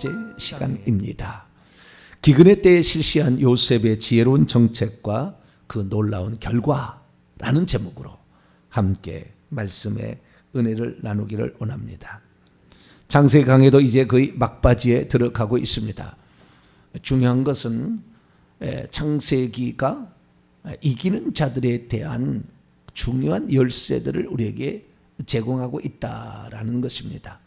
번째 시간입니다. 기근의 때에 실시한 요셉의 지혜로운 정책과 그 놀라운 결과라는 제목으로 함께 말씀의 은혜를 나누기를 원합니다. 창세기 강해도 이제 거의 막바지에 들어가고 있습니다. 중요한 것은 창세기가 이기는 자들에 대한 중요한 열쇠들을 우리에게 제공하고 있다라는 것입니다.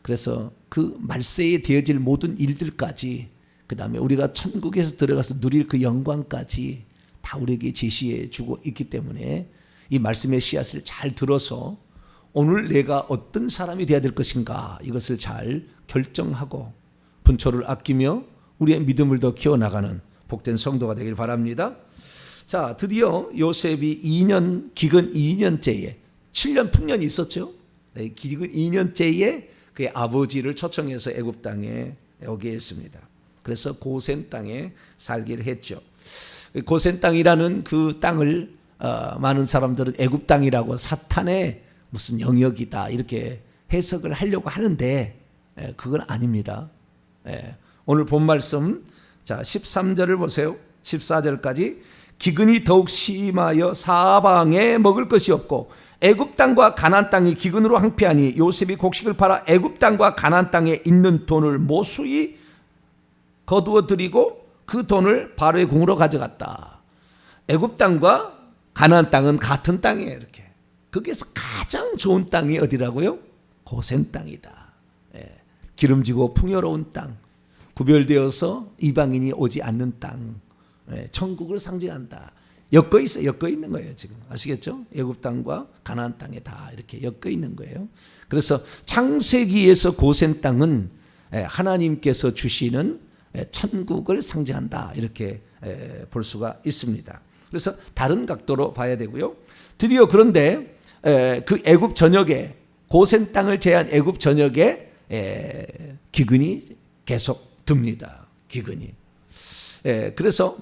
그래서 그 말세에 되어질 모든 일들까지, 그 다음에 우리가 천국에서 들어가서 누릴 그 영광까지 다 우리에게 제시해 주고 있기 때문에 이 말씀의 씨앗을 잘 들어서 오늘 내가 어떤 사람이 되어야 될 것인가, 이것을 잘 결정하고 분초를 아끼며 우리의 믿음을 더 키워나가는 복된 성도가 되길 바랍니다. 자, 드디어 요셉이 기근 2년째에 7년 풍년이 있었죠. 기근 2년째에 그의 아버지를 초청해서 애굽 땅에 오게 했습니다. 그래서 고센 땅에 살기를 했죠. 고센 땅이라는 그 땅을 많은 사람들은 애굽 땅이라고 사탄의 무슨 영역이다 이렇게 해석을 하려고 하는데 그건 아닙니다. 오늘 본 말씀, 자 13절을 보세요. 14절까지. 기근이 더욱 심하여 사방에 먹을 것이 없고 애굽 땅과 가나안 땅이 기근으로 황폐하니 요셉이 곡식을 팔아 애굽 땅과 가나안 땅에 있는 돈을 모수히 거두어 드리고 그 돈을 바로의 궁으로 가져갔다. 애굽 땅과 가나안 땅은 같은 땅이에요. 이렇게. 거기에서 가장 좋은 땅이 어디라고요? 고센 땅이다. 기름지고 풍요로운 땅, 구별되어서 이방인이 오지 않는 땅, 천국을 상징한다. 엮어 있어요. 엮어 있는 거예요. 지금 아시겠죠? 애굽 땅과 가나안 땅에 다 이렇게 엮어 있는 거예요. 그래서 창세기에서 고센 땅은 하나님께서 주시는 천국을 상징한다. 이렇게 볼 수가 있습니다. 그래서 다른 각도로 봐야 되고요. 드디어 그런데 그 애굽 전역에, 고센 땅을 제한 애굽 전역에 기근이 계속 듭니다. 기근이. 그래서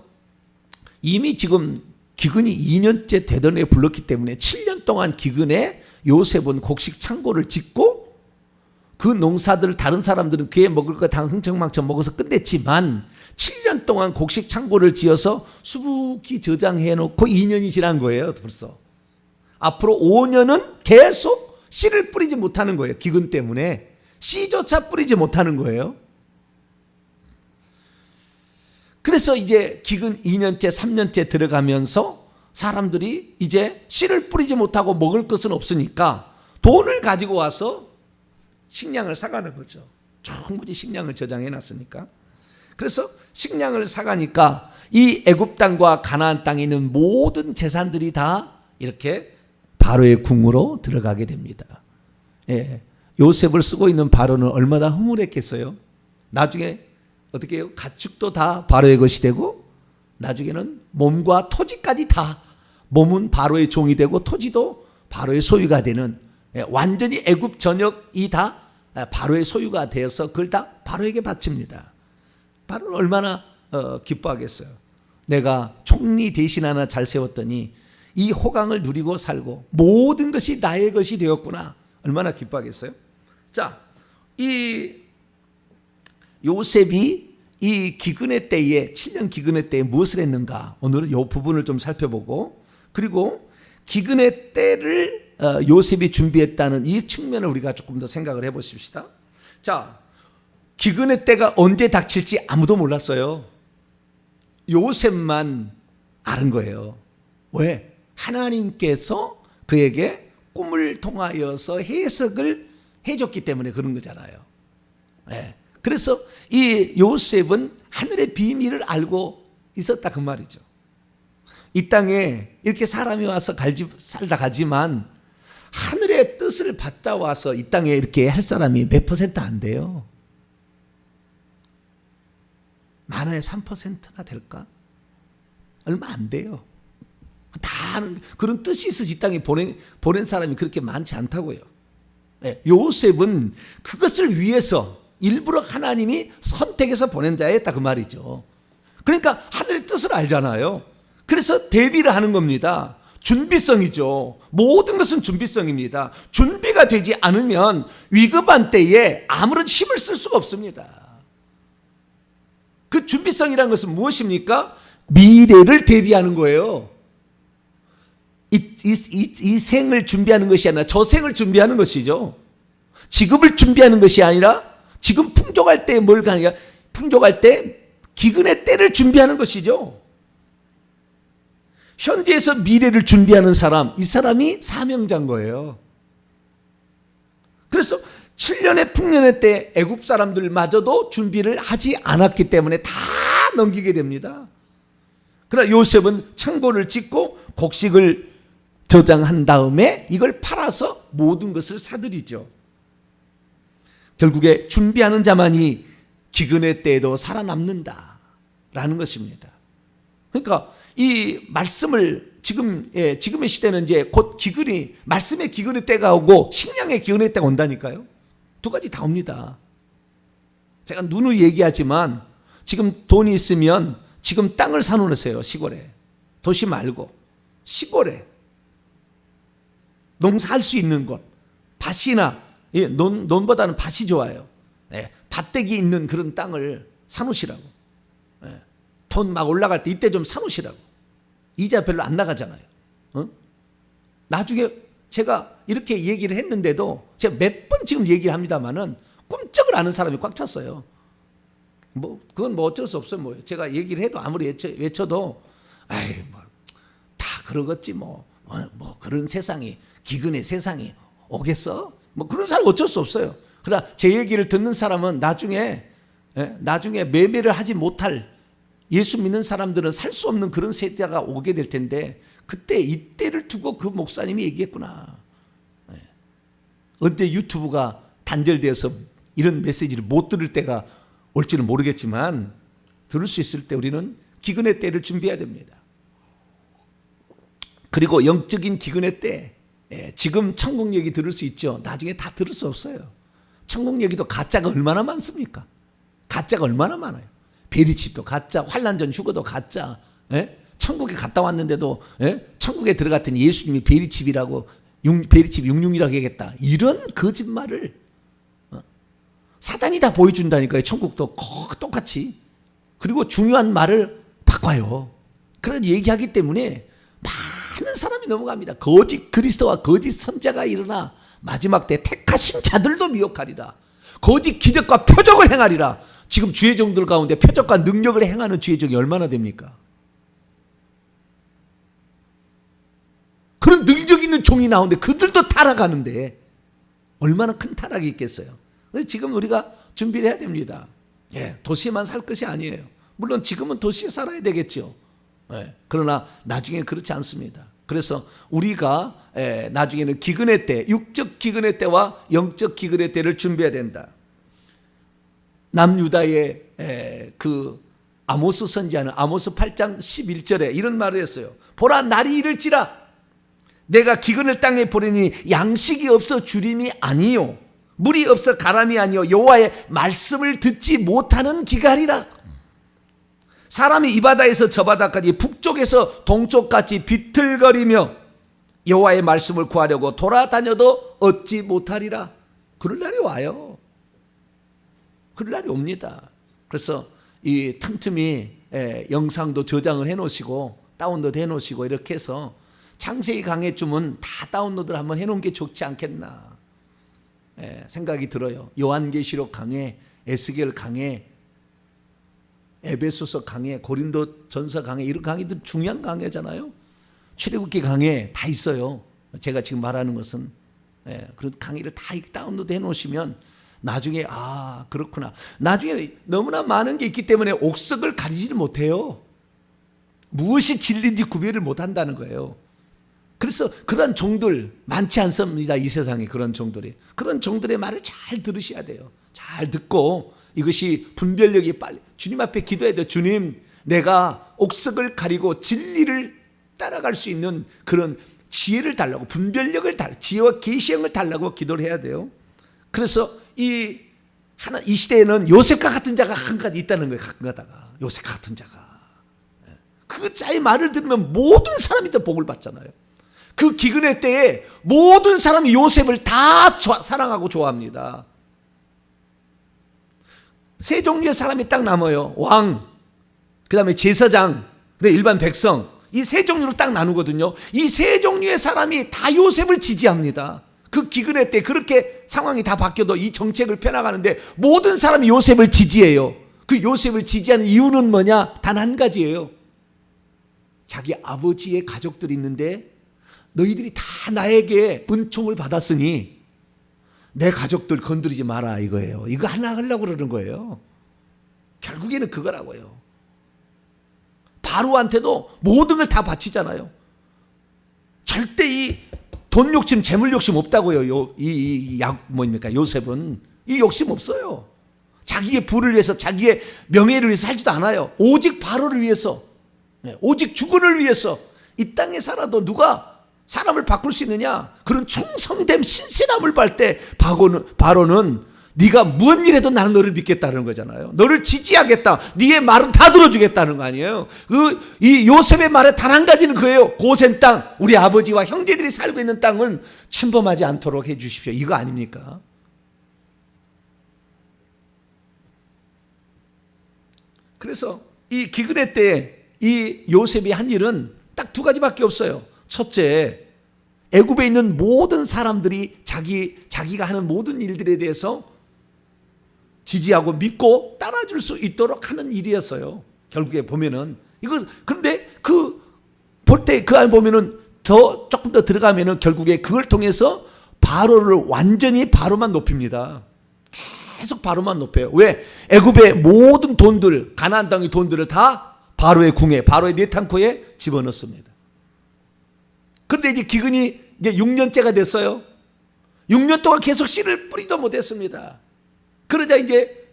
이미 지금 기근이 2년째 되던 해 불렀기 때문에 7년 동안 기근에 요셉은 곡식 창고를 짓고 그 농사들을 다른 사람들은 그에 먹을 거 다 흥청망청 먹어서 끝냈지만 7년 동안 곡식 창고를 지어서 수북히 저장해 놓고 2년이 지난 거예요. 벌써. 앞으로 5년은 계속 씨를 뿌리지 못하는 거예요. 기근 때문에 씨조차 뿌리지 못하는 거예요. 그래서 이제 기근 2년째 3년째 들어가면서 사람들이 이제 씨를 뿌리지 못하고 먹을 것은 없으니까 돈을 가지고 와서 식량을 사가는 거죠. 충분히 식량을 저장해 놨으니까. 그래서 식량을 사가니까 이 애굽 땅과 가나안 땅에 있는 모든 재산들이 다 이렇게 바로의 궁으로 들어가게 됩니다. 요셉을 쓰고 있는 바로는 얼마나 흥분했겠어요. 나중에 어떻게 해요? 가축도 다 바로의 것이 되고 나중에는 몸과 토지까지 다, 몸은 바로의 종이 되고 토지도 바로의 소유가 되는, 완전히 애굽 전역이 다 바로의 소유가 되어서 그걸 다 바로에게 바칩니다. 바로는 얼마나 기뻐하겠어요. 내가 총리 대신 하나 잘 세웠더니 이 호강을 누리고 살고 모든 것이 나의 것이 되었구나. 얼마나 기뻐하겠어요. 자, 이 요셉이 이 기근의 때에, 7년 기근의 때에 무엇을 했는가? 오늘은 이 부분을 좀 살펴보고, 그리고 기근의 때를 요셉이 준비했다는 이 측면을 우리가 조금 더 생각을 해보십시다. 자, 기근의 때가 언제 닥칠지 아무도 몰랐어요. 요셉만 아는 거예요. 왜? 하나님께서 그에게 꿈을 통하여서 해석을 해줬기 때문에 그런 거잖아요. 그래서 이 요셉은 하늘의 비밀을 알고 있었다 그 말이죠. 이 땅에 이렇게 사람이 와서 살다 가지만 하늘의 뜻을 받아와서 이 땅에 이렇게 할 사람이 몇 퍼센트 안 돼요. 많아야 3%나 될까? 얼마 안 돼요. 다 그런 뜻이 있어서 이 땅에 보낸 사람이 그렇게 많지 않다고요. 요셉은 그것을 위해서 일부러 하나님이 선택해서 보낸 자였다 그 말이죠. 그러니까 하늘의 뜻을 알잖아요. 그래서 대비를 하는 겁니다. 준비성이죠. 모든 것은 준비성입니다. 준비가 되지 않으면 위급한 때에 아무런 힘을 쓸 수가 없습니다. 그 준비성이라는 것은 무엇입니까? 미래를 대비하는 거예요. 이 생을 준비하는 것이 아니라 저 생을 준비하는 것이죠. 지금을 준비하는 것이 아니라 지금 풍족할 때 뭘 가느냐? 풍족할 때 기근의 때를 준비하는 것이죠. 현재에서 미래를 준비하는 사람, 이 사람이 사명자인 거예요. 그래서 7년의 풍년의 때 애굽 사람들마저도 준비를 하지 않았기 때문에 다 넘기게 됩니다. 그러나 요셉은 창고를 짓고 곡식을 저장한 다음에 이걸 팔아서 모든 것을 사들이죠. 결국에 준비하는 자만이 기근의 때에도 살아남는다라는 것입니다. 그러니까 이 말씀을 지금의 시대는 이제 곧 기근이, 말씀의 기근의 때가 오고 식량의 기근의 때가 온다니까요. 두 가지 다 옵니다. 제가 누누이 얘기하지만 지금 돈이 있으면 지금 땅을 사놓으세요. 시골에. 도시 말고 시골에 농사할 수 있는 곳, 밭이나 논보다는 밭이 좋아요. 밭대기 있는 그런 땅을 사놓으시라고. 돈 막 올라갈 때 이때 좀 사놓으시라고. 이자 별로 안 나가잖아요. 나중에 제가 이렇게 얘기를 했는데도 제가 몇 번 지금 얘기를 합니다만은 꿈쩍을 아는 사람이 꽉 찼어요. 그건 어쩔 수 없어요. 제가 얘기를 해도 아무리 외쳐도 아이 다 그러겠지 그런 세상이, 기근의 세상이 오겠어? 그런 사람 어쩔 수 없어요. 그러나 제 얘기를 듣는 사람은 나중에 매매를 하지 못할, 예수 믿는 사람들은 살 수 없는 그런 세대가 오게 될 텐데 그때 이때를 두고 그 목사님이 얘기했구나. 언제 유튜브가 단절되어서 이런 메시지를 못 들을 때가 올지는 모르겠지만 들을 수 있을 때 우리는 기근의 때를 준비해야 됩니다. 그리고 영적인 기근의 때, 지금 천국 얘기 들을 수 있죠. 나중에 다 들을 수 없어요. 천국 얘기도 가짜가 얼마나 많습니까? 가짜가 얼마나 많아요. 베리칩도 가짜, 환난전 휴거도 가짜. 천국에 갔다 왔는데도 천국에 들어갔더니 예수님이 베리칩이라고, 베리칩 융융이라고 얘기했다. 이런 거짓말을 사단이 다 보여준다니까요. 천국도 똑같이. 그리고 중요한 말을 바꿔요. 그런 얘기하기 때문에 많은 사람이 넘어갑니다. 거짓 그리스도와 거짓 선자가 일어나 마지막 때 택하신 자들도 미혹하리라. 거짓 기적과 표적을 행하리라. 지금 주의 종들 가운데 표적과 능력을 행하는 주의 종이 얼마나 됩니까? 그런 능력 있는 종이 나오는데 그들도 타락하는데 얼마나 큰 타락이 있겠어요. 그래서 지금 우리가 준비를 해야 됩니다. 도시에만 살 것이 아니에요. 물론 지금은 도시에 살아야 되겠죠. 그러나 나중에는 그렇지 않습니다. 그래서 우리가 나중에는 기근의 때, 육적 기근의 때와 영적 기근의 때를 준비해야 된다. 남유다의 그 아모스 선지자는 아모스 8장 11절에 이런 말을 했어요. 보라, 날이 이를지라 내가 기근을 땅에 보내니 양식이 없어 주림이 아니요 물이 없어 가람이 아니요 여호와의 말씀을 듣지 못하는 기갈이라. 사람이 이 바다에서 저 바다까지 북쪽에서 동쪽까지 비틀거리며 여호와의 말씀을 구하려고 돌아다녀도 얻지 못하리라. 그럴 날이 와요. 그럴 날이 옵니다. 그래서 이 틈틈이 영상도 저장을 해놓으시고 다운로드 해놓으시고 이렇게 해서 창세기 강해쯤은 다 다운로드를 한번 해놓은 게 좋지 않겠나 생각이 들어요. 요한계시록 강해, 에스겔 강해, 에베소서 강해, 고린도 전서 강해, 이런 강의들 중요한 강해잖아요. 출애굽기 강해 다 있어요. 제가 지금 말하는 것은 그런 강의를 다 다운로드 해놓으시면 나중에 그렇구나. 나중에 너무나 많은 게 있기 때문에 옥석을 가리지를 못해요. 무엇이 진리인지 구별을 못한다는 거예요. 그래서 그런 종들 많지 않습니다. 이 세상에 그런 종들이. 그런 종들의 말을 잘 들으셔야 돼요. 잘 듣고 이것이 분별력이 빨리 주님 앞에 기도해야 돼요. 주님, 내가 옥석을 가리고 진리를 따라갈 수 있는 그런 지혜를 달라고, 분별력을 달라고, 지혜와 계시형을 달라고 기도를 해야 돼요. 그래서 이 시대에는 요셉과 같은 자가 한가지 있다는 거예요. 가끔가다가 요셉과 같은 자가 그 자의 말을 들으면 모든 사람이 다 복을 받잖아요. 그 기근의 때에 모든 사람이 요셉을 다 사랑하고 좋아합니다. 세 종류의 사람이 딱 남아요. 왕, 그 다음에 제사장, 그다음에 일반 백성. 이 세 종류로 딱 나누거든요. 이 세 종류의 사람이 다 요셉을 지지합니다. 그 기근의 때 그렇게 상황이 다 바뀌어도 이 정책을 펴나가는데 모든 사람이 요셉을 지지해요. 그 요셉을 지지하는 이유는 뭐냐? 단 한 가지예요. 자기 아버지의 가족들이 있는데 너희들이 다 나에게 은총을 받았으니 내 가족들 건드리지 마라 이거예요. 이거 하나 하려고 그러는 거예요. 결국에는 그거라고요. 바로한테도 모든 걸 다 바치잖아요. 절대 이 돈 욕심, 재물 욕심 없다고요. 뭡니까? 요셉은 이 욕심 없어요. 자기의 부를 위해서, 자기의 명예를 위해서 살지도 않아요. 오직 바로를 위해서, 오직 주군을 위해서. 이 땅에 살아도 누가 사람을 바꿀 수 있느냐? 그런 충성됨, 신실함을 발 때 바로는 네가 무슨 일해도 나는 너를 믿겠다는 거잖아요. 너를 지지하겠다. 네의 말은 다 들어주겠다는 거 아니에요. 이 요셉의 말에 단 한 가지는 그예요. 고센 땅, 우리 아버지와 형제들이 살고 있는 땅은 침범하지 않도록 해 주십시오. 이거 아닙니까? 그래서 이 기근의 때에 이 요셉이 한 일은 딱 두 가지밖에 없어요. 첫째, 애굽에 있는 모든 사람들이 자기가 하는 모든 일들에 대해서 지지하고 믿고 따라줄 수 있도록 하는 일이었어요. 결국에 보면은 이거. 그런데 볼 때 그 안 보면은 조금 더 들어가면은 결국에 그걸 통해서 바로를 완전히 바로만 높입니다. 계속 바로만 높여요. 왜? 애굽의 모든 돈들, 가나안 땅의 돈들을 다 바로의 궁에, 바로의 내탕코에 집어넣습니다. 그런데 이제 기근이 이제 6년째가 됐어요. 6년 동안 계속 씨를 뿌리도 못했습니다. 그러자 이제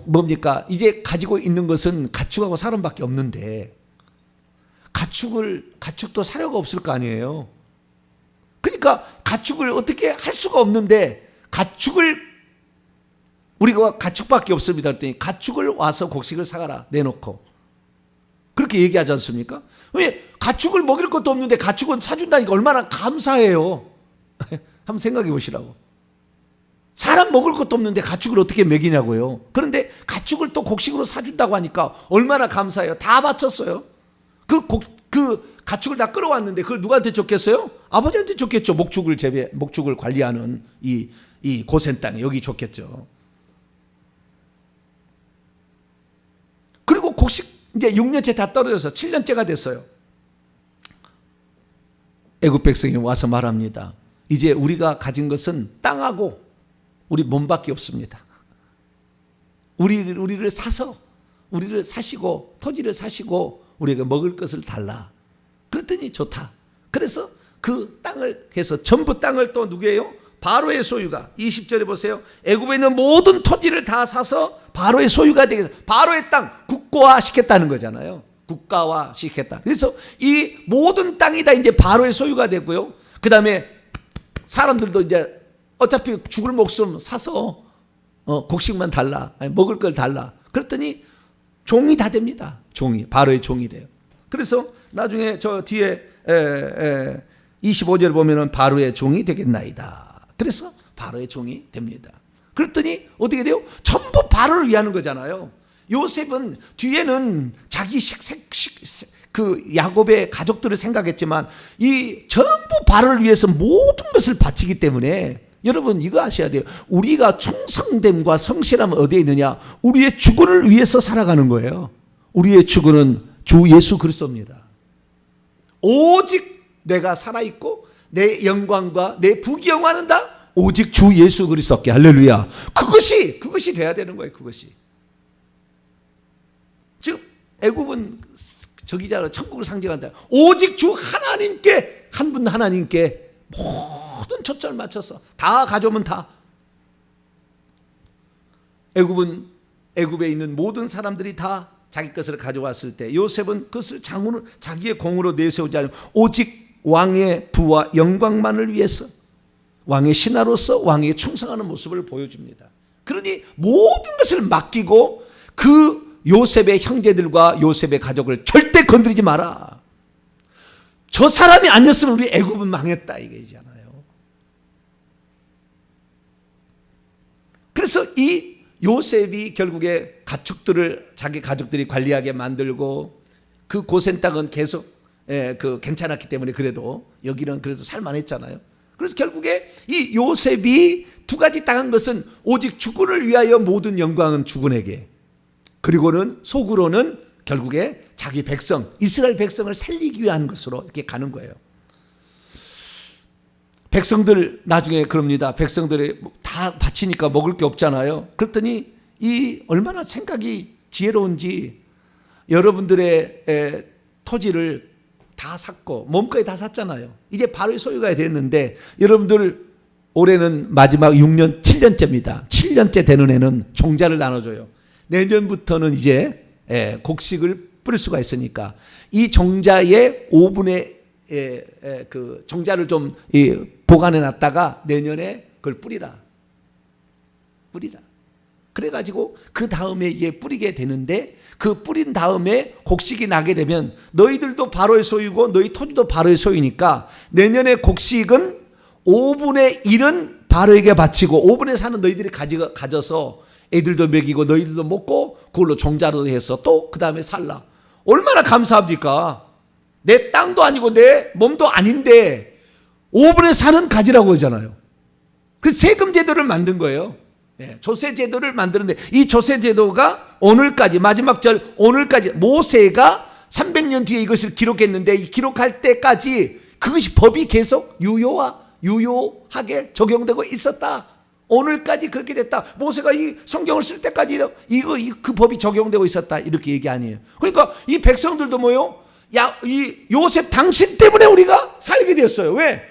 뭡니까? 이제 가지고 있는 것은 가축하고 사람밖에 없는데 가축도 사료가 없을 거 아니에요. 그러니까 가축을 어떻게 할 수가 없는데 우리가 가축밖에 없습니다. 그랬더니 가축을 와서 곡식을 사가라 내놓고 그렇게 얘기하지 않습니까? 왜? 가축을 먹일 것도 없는데 가축은 사준다니까 얼마나 감사해요. 한번 생각해 보시라고. 사람 먹을 것도 없는데 가축을 어떻게 먹이냐고요. 그런데 가축을 또 곡식으로 사준다고 하니까 얼마나 감사해요. 다 바쳤어요. 그 가축을 다 끌어왔는데 그걸 누구한테 줬겠어요? 아버지한테 줬겠죠. 목축을 관리하는 이 고센 땅에 여기 줬겠죠. 그리고 곡식 이제 6년째 다 떨어져서 7년째가 됐어요. 애굽 백성이 와서 말합니다. 이제 우리가 가진 것은 땅하고 우리 몸밖에 없습니다. 우리를 사시고 토지를 사시고 우리가 먹을 것을 달라. 그랬더니 좋다. 그래서 그 땅을 해서 전부 땅을 또 누구예요? 바로의 소유가. 20절에 보세요. 애굽에 있는 모든 토지를 다 사서 바로의 소유가 되게 해서 바로의 땅 국가화 시켰다는 거잖아요. 국가화 시켰다. 그래서 이 모든 땅이 다 이제 바로의 소유가 되고요. 그 다음에 사람들도 이제 어차피 죽을 목숨 사서 곡식만 달라. 아니, 먹을 걸 달라. 그랬더니 종이 다 됩니다. 종이. 바로의 종이 돼요. 그래서 나중에 저 뒤에 25절 보면은 바로의 종이 되겠나이다. 그래서 바로의 종이 됩니다. 그랬더니 어떻게 돼요? 전부 바로를 위하는 거잖아요. 요셉은 뒤에는 자기 그 야곱의 가족들을 생각했지만 이 전부 바로를 위해서 모든 것을 바치기 때문에 여러분 이거 아셔야 돼요. 우리가 충성됨과 성실함은 어디에 있느냐? 우리의 주군을 위해서 살아가는 거예요. 우리의 주군은 주 예수 그리스도입니다. 오직 내가 살아있고 내 영광과 내 부귀영화는 다 오직 주 예수 그리스도께. 할렐루야. 그것이 돼야 되는 거예요. 그것이. 즉 애굽은 저기잖아 천국을 상징한다. 오직 주 하나님께, 한 분 하나님께 모든 초점을 맞춰서 다 가져오면 다. 애굽에 있는 모든 사람들이 다 자기 것을 가져왔을 때 요셉은 그것을 자기의 공으로 내세우지 않고 오직 왕의 부와 영광만을 위해서 왕의 신하로서 왕에게 충성하는 모습을 보여줍니다. 그러니 모든 것을 맡기고 그 요셉의 형제들과 요셉의 가족을 절대 건드리지 마라. 저 사람이 아니었으면 우리 애굽은 망했다 이게잖아요. 그래서 이 요셉이 결국에 가축들을 자기 가족들이 관리하게 만들고 그 고센 땅은 계속 괜찮았기 때문에 그래도 여기는 그래도 살만했잖아요. 그래서 결국에 이 요셉이 두 가지 당한 것은 오직 주군을 위하여 모든 영광은 주군에게, 그리고는 속으로는 결국에 자기 백성 이스라엘 백성을 살리기 위한 것으로 이렇게 가는 거예요. 백성들 나중에 그럽니다. 백성들이 다 바치니까 먹을 게 없잖아요. 그랬더니 이 얼마나 생각이 지혜로운지 여러분들의 토지를 다 샀고 몸까지 다 샀잖아요. 이제 바로의 소유가 됐는데 여러분들 올해는 마지막 6년 7년째입니다. 7년째 되는 해는 종자를 나눠줘요. 내년부터는 이제 곡식을 뿌릴 수가 있으니까 이 종자의 5분의 그 종자를 좀 보관해 놨다가 내년에 그걸 뿌리라. 그래가지고 그 다음에 이게 뿌리게 되는데 그 뿌린 다음에 곡식이 나게 되면 너희들도 바로의 소유고 너희 토지도 바로의 소유니까 내년에 곡식은 5분의 1은 바로에게 바치고 5분의 4는 너희들이 가져서 애들도 먹이고 너희들도 먹고 그걸로 종자로 해서 또 그 다음에 살라. 얼마나 감사합니까? 내 땅도 아니고 내 몸도 아닌데 5분의 4는 가지라고 하잖아요. 그래서 세금 제도를 만든 거예요. 조세 제도를 만드는데 이 조세 제도가 오늘까지 마지막 절 오늘까지 모세가 300년 뒤에 이것을 기록했는데 이 기록할 때까지 그것이 법이 계속 유효하게 적용되고 있었다. 오늘까지 그렇게 됐다. 모세가 이 성경을 쓸 때까지 그 법이 적용되고 있었다. 이렇게 얘기 아니에요. 그러니까 이 백성들도 뭐요? 이 요셉 당신 때문에 우리가 살게 되었어요. 왜?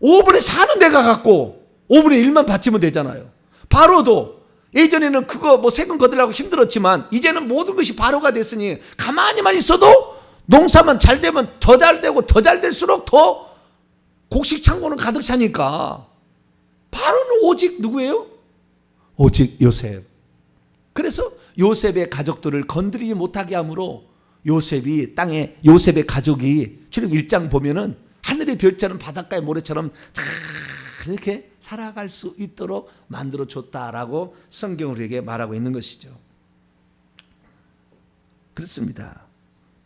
5분의 4는 내가 갖고 5분의 1만 바치면 되잖아요. 바로도 예전에는 그거 뭐 세금 거두려고 힘들었지만 이제는 모든 것이 바로가 됐으니 가만히만 있어도 농사만 잘 되면 더 잘 되고 더 잘 될수록 더 곡식 창고는 가득 차니까 바로는 오직 누구예요? 오직 요셉. 그래서 요셉의 가족들을 건드리지 못하게 함으로 요셉의 가족이 출애굽 1장 보면은 하늘의 별자는 바닷가의 모래처럼 이렇게 살아갈 수 있도록 만들어 줬다라고 성경은 우리에게 말하고 있는 것이죠. 그렇습니다.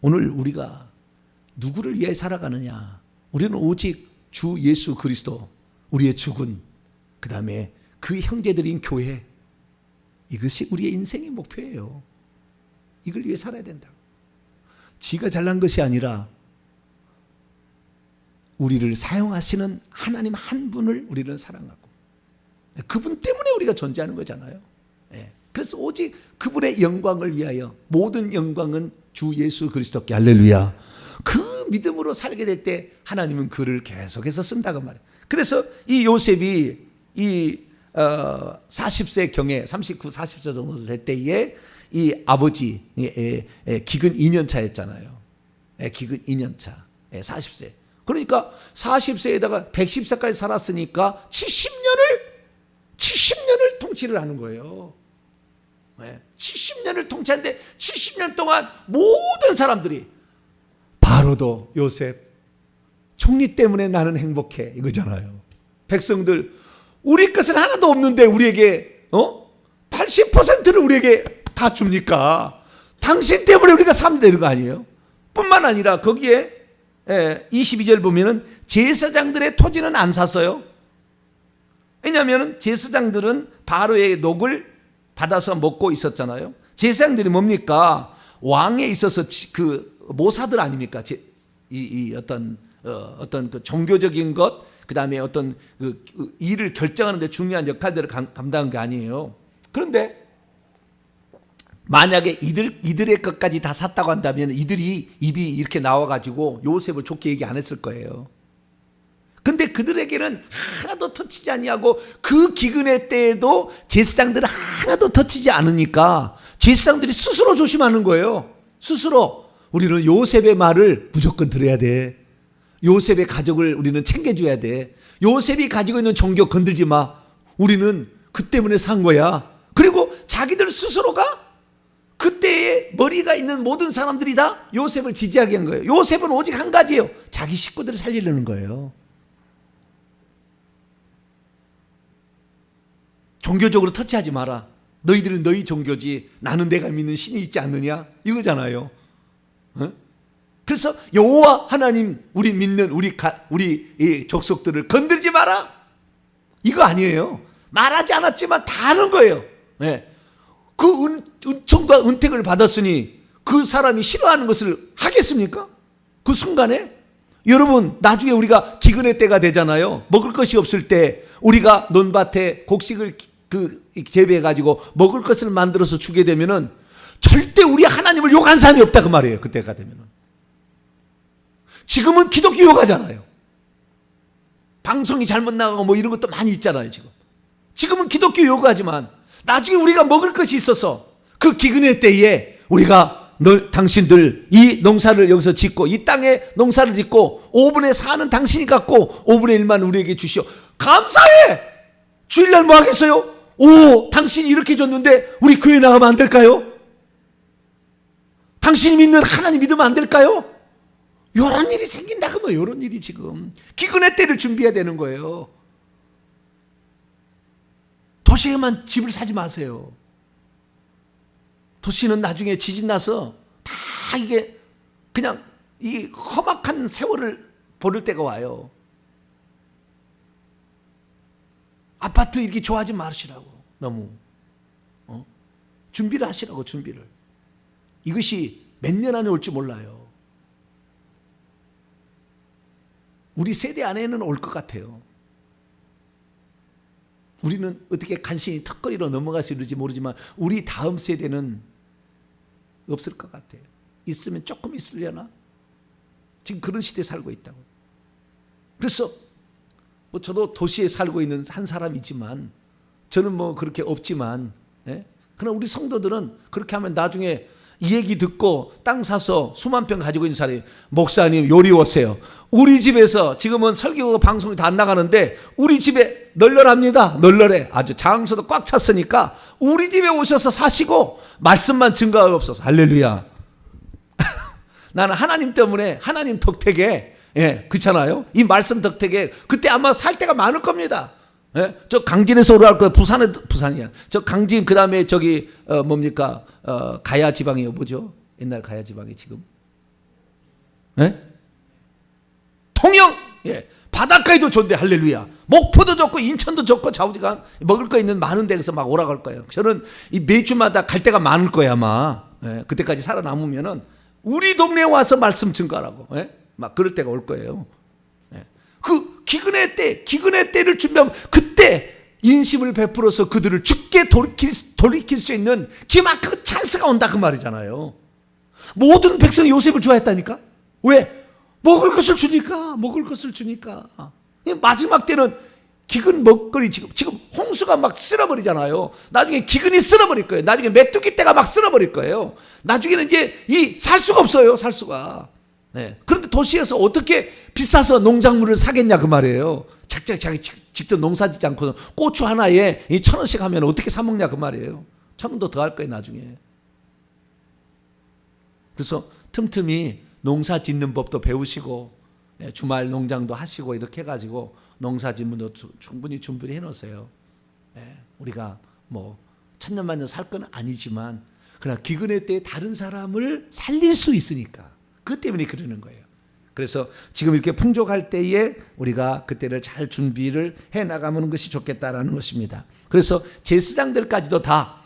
오늘 우리가 누구를 위해 살아가느냐? 우리는 오직 주 예수 그리스도, 우리의 주군, 그 다음에 그 형제들인 교회, 이것이 우리의 인생의 목표예요. 이걸 위해 살아야 된다. 지가 잘난 것이 아니라 우리를 사용하시는 하나님 한 분을 우리는 사랑하고 그분 때문에 우리가 존재하는 거잖아요. 그래서 오직 그분의 영광을 위하여 모든 영광은 주 예수 그리스도께. 할렐루야. 그 믿음으로 살게 될 때 하나님은 그를 계속해서 쓴다고 말해요. 그래서 이 요셉이 이 40세 경에 39, 40세 정도 될 때에 이 아버지 기근 2년 차였잖아요. 기근 2년 차. 40세. 그러니까 40세에다가 110세까지 살았으니까 70년을 통치를 하는 거예요. 70년을 통치하는데 70년 동안 모든 사람들이 바로도 요셉 총리 때문에 나는 행복해 이거잖아요. 백성들 우리 것은 하나도 없는데 우리에게 80%를 우리에게 다 줍니까? 당신 때문에 우리가 살면 되는 거 아니에요? 뿐만 아니라 거기에 22절 보면은 제사장들의 토지는 안 샀어요. 왜냐하면 제사장들은 바로의 녹을 받아서 먹고 있었잖아요. 제사장들이 뭡니까? 왕에 있어서 그 모사들 아닙니까? 어떤 그 종교적인 것, 그 다음에 어떤 그 일을 결정하는 데 중요한 역할들을 감당한 게 아니에요. 그런데 만약에 이들의 것까지 다 샀다고 한다면 이들이 입이 이렇게 나와가지고 요셉을 좋게 얘기 안 했을 거예요. 근데 그들에게는 하나도 터치지 아니하고 그 기근의 때에도 제사장들은 하나도 터치지 않으니까 제사장들이 스스로 조심하는 거예요. 스스로 우리는 요셉의 말을 무조건 들어야 돼. 요셉의 가족을 우리는 챙겨줘야 돼. 요셉이 가지고 있는 종교 건들지 마. 우리는 그 때문에 산 거야. 그리고 자기들 스스로가 그때의 머리가 있는 모든 사람들이 다 요셉을 지지하게 한 거예요. 요셉은 오직 한 가지예요. 자기 식구들을 살리려는 거예요. 종교적으로 터치하지 마라. 너희들은 너희 종교지, 나는 내가 믿는 신이 있지 않느냐, 이거잖아요. 어? 그래서 여호와 하나님, 우리 믿는 우리 이 족속들을 건드리지 마라, 이거 아니에요. 말하지 않았지만 다 하는 거예요. 네. 그 은총과 은택을 받았으니 그 사람이 싫어하는 것을 하겠습니까? 그 순간에 여러분, 나중에 우리가 기근의 때가 되잖아요. 먹을 것이 없을 때 우리가 논밭에 곡식을 재배해 가지고 먹을 것을 만들어서 주게 되면은 절대 우리 하나님을 욕한 사람이 없다, 그 말이에요. 그때가 되면은. 지금은 기독교 욕하잖아요. 방송이 잘못 나가고 뭐 이런 것도 많이 있잖아요. 지금은 기독교 욕하지만 나중에 우리가 먹을 것이 있어서 그 기근의 때에 우리가 당신들 이 농사를 여기서 짓고 이 땅에 농사를 짓고 5분의 4는 당신이 갖고 5분의 1만 우리에게 주시오. 감사해. 주일날 뭐 하겠어요? 오, 당신이 이렇게 줬는데 우리 교회 나가면 안 될까요? 당신이 믿는 하나님 믿으면 안 될까요? 이런 일이 생긴다 그러면, 이런 일이 지금 기근의 때를 준비해야 되는 거예요. 도시에만 집을 사지 마세요. 도시는 나중에 지진 나서 다 이게 그냥 이 험악한 세월을 보낼 때가 와요. 아파트 이렇게 좋아하지 마시라고. 너무 준비를 하시라고. 준비를. 이것이 몇 년 안에 올지 몰라요. 우리 세대 안에는 올 것 같아요. 우리는 어떻게 간신히 턱걸이로 넘어가서 이러지 모르지만 우리 다음 세대는 없을 것 같아요. 있으면 조금 있으려나? 지금 그런 시대에 살고 있다고. 그래서 뭐 저도 도시에 살고 있는 한 사람이지만 저는 뭐 그렇게 없지만, 그러나 우리 성도들은 그렇게 하면 나중에 이 얘기 듣고 땅 사서 수만 평 가지고 있는 사람이, 목사님 요리 오세요. 우리 집에서 지금은 설교 방송이 다 안 나가는데 우리 집에 널널합니다. 널널해. 아주 장소도 꽉 찼으니까 우리 집에 오셔서 사시고 말씀만 증거가 없어서. 할렐루야. 나는 하나님 때문에, 하나님 덕택에, 그렇잖아요. 이 말씀 덕택에 그때 아마 살 때가 많을 겁니다. 저 강진에서 오라할 거예요. 부산이야. 저 강진, 그 다음에 저기 뭡니까? 가야 지방이요. 뭐죠? 옛날 가야 지방이 지금? 통영. 바닷가에도 좋은데, 할렐루야. 목포도 좋고 인천도 좋고 좌우지간 먹을 거 있는 많은 데서 막 오라갈 거예요. 저는 이 매주마다 갈 때가 많을 거예요 아마. 그때까지 살아남으면은 우리 동네에 와서 말씀 증거하라고. 막 그럴 때가 올 거예요. 그 기근의 때를 준비하면 그때 인심을 베풀어서 그들을 죽게 돌이킬 수 있는 기막히고 찬스가 온다, 그 말이잖아요. 모든 백성이 요셉을 좋아했다니까. 왜? 먹을 것을 주니까. 먹을 것을 주니까. 마지막 때는 기근 먹거리, 지금 홍수가 막 쓸어버리잖아요. 나중에 기근이 쓸어버릴 거예요. 나중에 메뚜기 떼가 막 쓸어버릴 거예요. 나중에는 이제 살 수가 없어요. 살 수가. 그런데 도시에서 어떻게 비싸서 농작물을 사겠냐, 그 말이에요. 자기 직접 농사 짓지 않고는 고추 하나에 1,000원씩 하면 어떻게 사 먹냐, 그 말이에요. 1,000원도 더 할 거예요 나중에. 그래서 틈틈이 농사 짓는 법도 배우시고, 주말 농장도 하시고 이렇게 해가지고 농사 짓는도 충분히 준비를 해놓으세요. 우리가 뭐 천년만년 살 건 아니지만 그러나 기근의 때에 다른 사람을 살릴 수 있으니까, 그것 때문에 그러는 거예요. 그래서 지금 이렇게 풍족할 때에 우리가 그때를 잘 준비를 해나가는 것이 좋겠다라는 것입니다. 그래서 제사장들까지도 다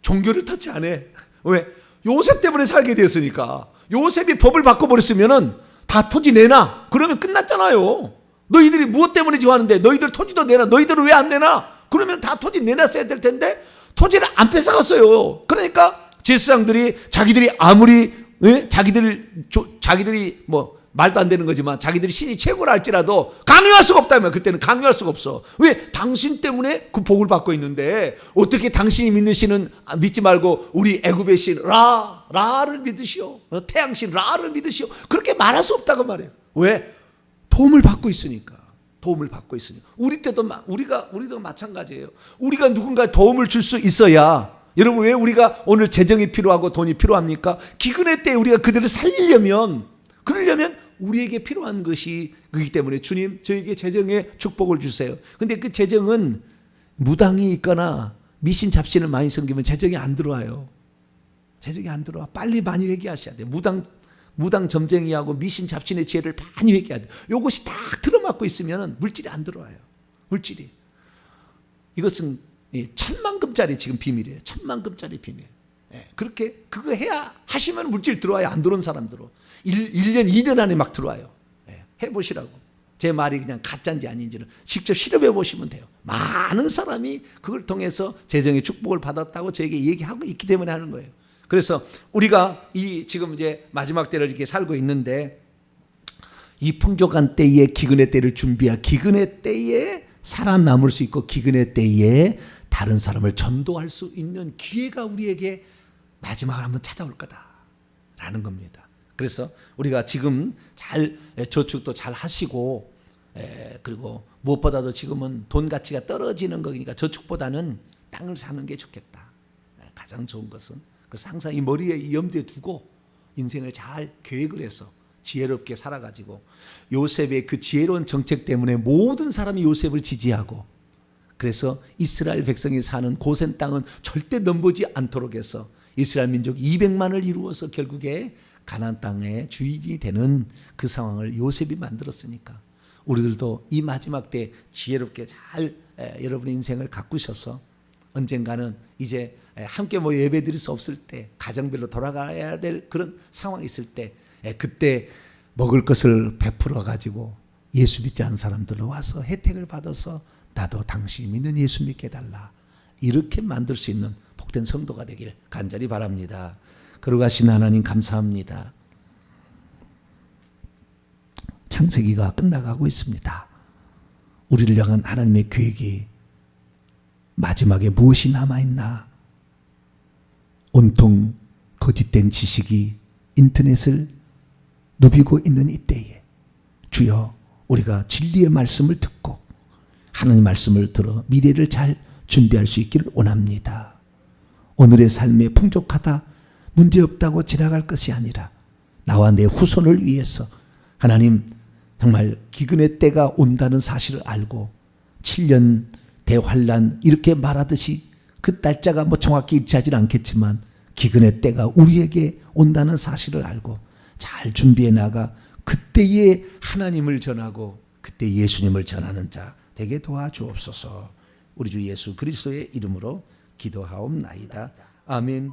종교를 터치 안 해. 왜? 요셉 때문에 살게 되었으니까. 요셉이 법을 바꿔버렸으면은 다 토지 내놔. 그러면 끝났잖아요. 너희들이 무엇 때문에 지원하는데 너희들 토지도 내놔. 너희들은 왜 안 내놔? 그러면 다 토지 내놨어야 될 텐데 토지를 안 뺏어갔어요. 그러니까 제사장들이 자기들이 아무리 자기들이 뭐 말도 안 되는 거지만 자기들이 신이 최고라 할지라도 강요할 수가 없다면, 그때는 강요할 수가 없어. 왜? 당신 때문에 그 복을 받고 있는데 어떻게 당신이 믿는 신은 믿지 말고 우리 애굽의 신 라를 믿으시오, 태양신 라를 믿으시오, 그렇게 말할 수 없다고 말해요. 왜? 도움을 받고 있으니까. 도움을 받고 있으니까. 우리도 마찬가지예요. 우리가 누군가 도움을 줄 수 있어야 여러분, 왜 우리가 오늘 재정이 필요하고 돈이 필요합니까? 기근의 때에 우리가 그들을 살리려면, 그러려면 우리에게 필요한 것이 그렇기 때문에 주님, 저에게 재정의 축복을 주세요. 근데 그 재정은 무당이 있거나 미신 잡신을 많이 섬기면 재정이 안 들어와요. 재정이 안 들어와. 빨리 많이 회개하셔야 돼요. 무당 점쟁이하고 미신 잡신의 죄를 많이 회개해야 돼요. 이것이 딱 들어맞고 있으면 물질이 안 들어와요. 물질이. 이것은 1,000만금짜리 지금 비밀이에요. 1,000만금짜리 비밀. 그렇게 그거 해야 하시면 물질 들어와요. 안 들어온 사람들은 1년 2년 안에 막 들어와요. 해보시라고. 제 말이 그냥 가짜인지 아닌지를 직접 실험해 보시면 돼요. 많은 사람이 그걸 통해서 재정의 축복을 받았다고 저에게 얘기하고 있기 때문에 하는 거예요. 그래서 우리가 지금 이제 마지막 때를 이렇게 살고 있는데, 이 풍족한 때에 기근의 때를 준비하, 기근의 때에 살아남을 수 있고 기근의 때에 다른 사람을 전도할 수 있는 기회가 우리에게 마지막으로 한번 찾아올 거다라는 겁니다. 그래서 우리가 지금 잘 저축도 잘 하시고, 그리고 무엇보다도 지금은 돈 가치가 떨어지는 거니까 저축보다는 땅을 사는 게 좋겠다. 가장 좋은 것은. 그래서 항상 이 머리에 이 염두에 두고 인생을 잘 계획을 해서 지혜롭게 살아가지고, 요셉의 그 지혜로운 정책 때문에 모든 사람이 요셉을 지지하고, 그래서 이스라엘 백성이 사는 고센 땅은 절대 넘보지 않도록 해서 이스라엘 민족 200만을 이루어서 결국에 가나안 땅의 주인이 되는 그 상황을 요셉이 만들었으니까, 우리들도 이 마지막 때 지혜롭게 잘 여러분의 인생을 가꾸셔서 언젠가는 이제 함께 모여 예배드릴 수 없을 때, 가정별로 돌아가야 될 그런 상황이 있을 때, 그때 먹을 것을 베풀어 가지고 예수 믿지 않은 사람들로 와서 혜택을 받아서 나도 당신이 믿는 예수 믿게 해달라, 이렇게 만들 수 있는 복된 성도가 되길 간절히 바랍니다. 거룩하신 하나님, 감사합니다. 창세기가 끝나가고 있습니다. 우리를 향한 하나님의 계획이 마지막에 무엇이 남아있나? 온통 거짓된 지식이 인터넷을 누비고 있는 이때에 주여, 우리가 진리의 말씀을 듣고 하나님의 말씀을 들어 미래를 잘 준비할 수 있기를 원합니다. 오늘의 삶에 풍족하다, 문제없다고 지나갈 것이 아니라 나와 내 후손을 위해서 하나님 정말 기근의 때가 온다는 사실을 알고 7년 대환란 이렇게 말하듯이 그 날짜가 뭐 정확히 일치하지는 않겠지만 기근의 때가 우리에게 온다는 사실을 알고 잘 준비해 나가 그때에 하나님을 전하고 그때 예수님을 전하는 자 되게 도와주옵소서. 우리 주 예수 그리스도의 이름으로 기도하옵나이다. 아멘.